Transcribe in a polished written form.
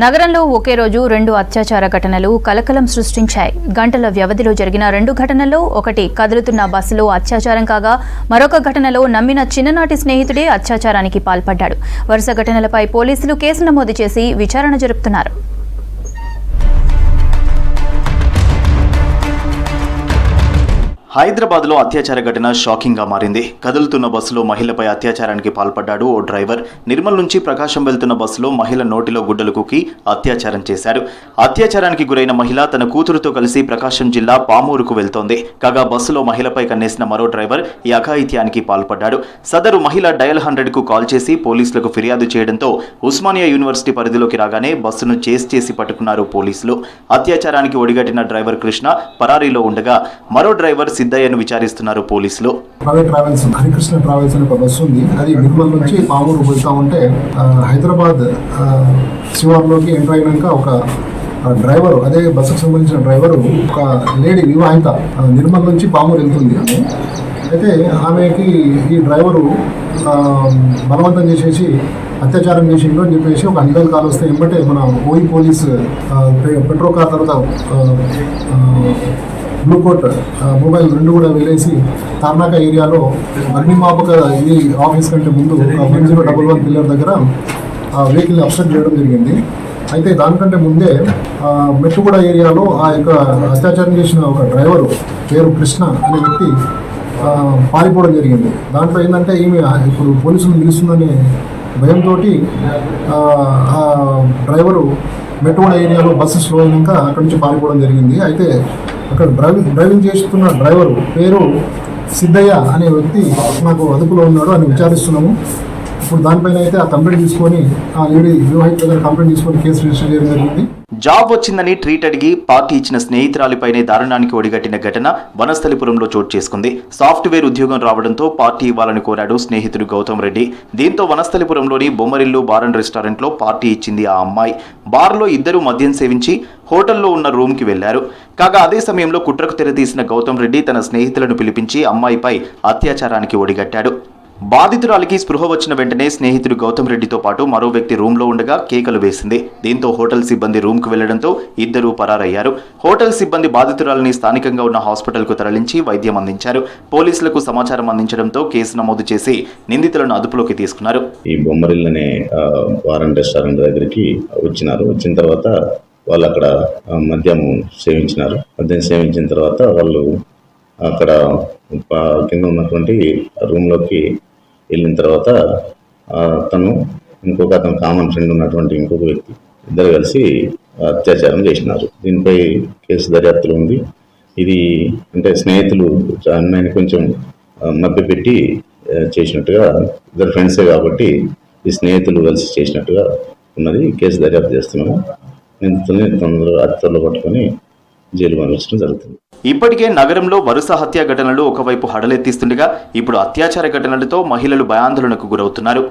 నగరంలో ఒకే రోజు 2 అత్యాచార ఘటనలు కలకలం సృష్టించాయి. గంటల వ్యవధిలో జరిగిన 2 ఘటనల్లో ఒకటి కదులుతున్న బస్సులో అత్యాచారం కాగా మరొక ఘటనలో నమ్మిన చిన్ననాటి స్నేహితుడే అత్యాచారానికి పాల్పడ్డాడు. వరుస ఘటనలపై పోలీసులు కేసు నమోదు చేసి విచారణ జరుపుతున్నారు. హైదరాబాద్లో అత్యాచార ఘటన షాకింగ్ గా మారింది. కదులుతున్న బస్సులో మహిళపై అత్యాచారానికి పాల్పడ్డాడు ఓ డ్రైవర్. నిర్మల్ నుంచి ప్రకాశం వెళ్తున్న బస్సులో మహిళ నోటిలో గుడ్డలు కుక్కి అత్యాచారం చేశాడు. అత్యాచారానికి గురైన మహిళ తన కూతురుతో కలిసి ప్రకాశం జిల్లా పామూరుకు వెళ్తోంది. కాగా బస్సులో మహిళపై కన్నేసిన మరో డ్రైవర్ ఈ అఘాయిత్యానికి పాల్పడ్డాడు. సదరు మహిళ డయల్ 100కు కాల్ చేసి పోలీసులకు ఫిర్యాదు చేయడంతో ఉస్మానియా యూనివర్సిటీ పరిధిలోకి రాగానే బస్సును చేస్ చేసి పట్టుకున్నారు పోలీసులు. అత్యాచారానికి ఒడిగట్టిన డ్రైవర్ కృష్ణ పరారీలో ఉండగా మరో డ్రైవర్ సిద్ధయ్యను విచారిస్తున్నారు పోలీసులు. ప్రైవేట్ ట్రావెల్స్ హరికృష్ణ ట్రావెల్స్ అనే ఒక బస్సు ఉంది. అది నిర్మల్ నుంచి పామూరు వెళ్తా ఉంటే హైదరాబాద్ శివార్లోకి ఎంటర్ అయినాక ఒక డ్రైవరు, అదే బస్సుకు సంబంధించిన డ్రైవరు, ఒక లేడీ వివాహిత నిర్మల్ నుంచి పామూరు వెళ్తుంది. అయితే ఆమెకి ఈ డ్రైవరు బలవంతం చేసేసి అత్యాచారం చేసిండు అని చెప్పేసి ఒక అంగల్ కాల్ వస్తే వెంబటే మన ఓయి పోలీస్ పెట్రో కార్ తర్వాత బ్లూ కోట్ మొబైల్ 2 కూడా వెళ్ళేసి తార్నాక ఏరియాలో అగ్నిమాపక ఇది ఆఫీస్ కంటే ముందు 1011 పిల్లర్ దగ్గర వెహికల్ని అబ్స్ట్రక్ట్ చేయడం జరిగింది. అయితే దానికంటే ముందే మెట్టుగూడ ఏరియాలో ఆ యొక్క అత్యాచారం చేసిన ఒక డ్రైవరు పేరు కృష్ణ అనే వ్యక్తి పారిపోవడం జరిగింది. దాంట్లో ఏంటంటే ఈమె ఇప్పుడు పోలీసులు పిలుస్తుందనే భయంతో ఆ డ్రైవరు మెట్టుగూడ ఏరియాలో బస్సు స్లో అయినాక అక్కడి నుంచి పారిపోవడం జరిగింది. అయితే అక్కడ డ్రైవింగ్ చేస్తున్న డ్రైవరు పేరు సిద్ధయ్య అనే వ్యక్తి నాకు అదుపులో ఉన్నాడు అని విచారిస్తున్నాము. ఇప్పుడు దానిపైన అయితే ఆ కంప్లైంట్ తీసుకొని ఆ లేడీ వివాహిత దగ్గర కంప్లైంట్ తీసుకొని కేసు రిజిస్టర్ చేయడం జరిగింది. జాబ్ వచ్చిందని ట్రీట్ అడిగి పార్టీ ఇచ్చిన స్నేహితురాలిపైనే దారుణానికి ఒడిగట్టిన ఘటన వనస్థలిపురంలో చోటు చేసుకుంది. సాఫ్ట్వేర్ ఉద్యోగం రావడంతో పార్టీ ఇవ్వాలని కోరాడు స్నేహితుడు గౌతమ్ రెడ్డి. దీంతో వనస్థలిపురంలోని బొమ్మరిల్లు బార్ అండ్ రెస్టారెంట్లో పార్టీ ఇచ్చింది ఆ అమ్మాయి. బార్లో ఇద్దరు మద్యం సేవించి హోటల్లో ఉన్న రూమ్కి వెళ్లారు. కాగా అదే సమయంలో కుట్రకు తెరతీసిన గౌతమ్ రెడ్డి తన స్నేహితులను పిలిపించి అమ్మాయిపై అత్యాచారానికి ఒడిగట్టాడు. బాధితురాలికి స్పృహ వచ్చిన వెంటనే స్నేహితుడు గౌతమ్ రెడ్డితో పాటు మరో వ్యక్తి రూమ్లో ఉండగా కేకలు వేసింది. దీంతో హోటల్ సిబ్బంది రూమ్కు వెళ్లడంతో ఇద్దరూ పరారయ్యారు. హోటల్ సిబ్బంది బాధితురాలిని స్థానికంగా ఉన్న హాస్పిటల్కు తరలించి వైద్యం అందించారు. పోలీసులకు సమాచారం అందించడంతో కేసు నమోదు చేసి నిందితులను అదుపులోకి తీసుకున్నారు. ఈ బొమ్మరిల్ అనే బార్ అండ్ రెస్టారెంట్ దగ్గరికి వచ్చిన తర్వాత వాళ్ళు అక్కడ మద్యం సేవించినారు. మద్యం సేవించిన తర్వాత వాళ్ళు అక్కడ కింద ఉన్నటువంటి రూమ్లోకి వెళ్ళిన తర్వాత అతను కామన్ ఫ్రెండ్ ఉన్నటువంటి ఇంకొక వ్యక్తి ఇద్దరు కలిసి అత్యాచారం చేసినారు. దీనిపై కేసు దర్యాప్తులో ఉంది. ఇది అంటే స్నేహితులు అమ్మాయిని కొంచెం మభ్యపెట్టి చేసినట్టుగా, ఇద్దరు ఫ్రెండ్సే కాబట్టి ఈ స్నేహితులు కలిసి చేసినట్టుగా ఉన్నది. కేసు దర్యాప్తు చేస్తున్నాము. నిందితుల్ని త్వరలో పట్టుకొని జైలు పంపించడం జరుగుతుంది. ఇప్పటికే నగరంలో వరుస హత్య ఘటనలు ఒకవైపు హడలెత్తిస్తుండగా ఇప్పుడు అత్యాచార ఘటనలతో మహిళలు భయాందోళనకు గురవుతున్నారు.